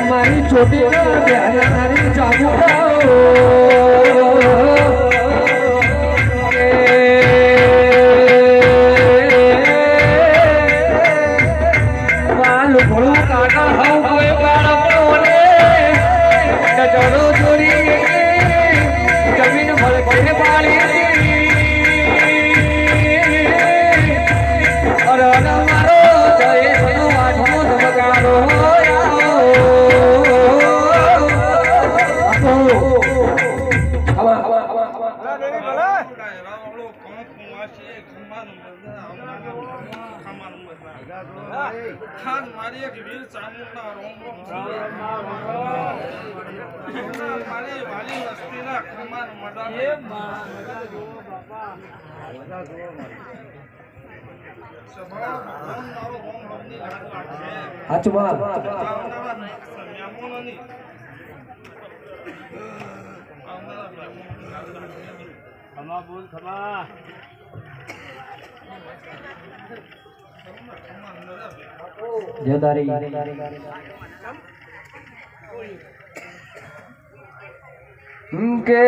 મારી છોટી નાની ચામુ કાકા હાઉ કોઈ બાળકોને નજરો જોડી જમીન ભળકે પાણી મારો જય સનો વાઠો ધબકારો ખાન મારી એક વીર ચામુંડા રોમ મારી વાલી વસ્તીના ખમાન મડા એ જયદારી કે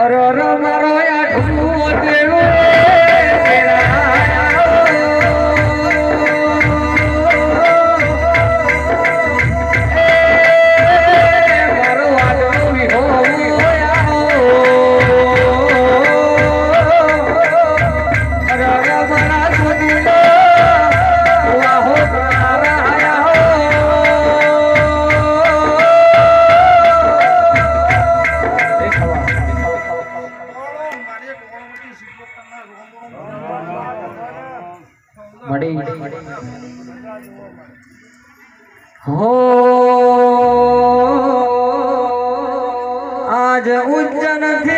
અરર મારો આઠું દેવું हो आज उज्जैन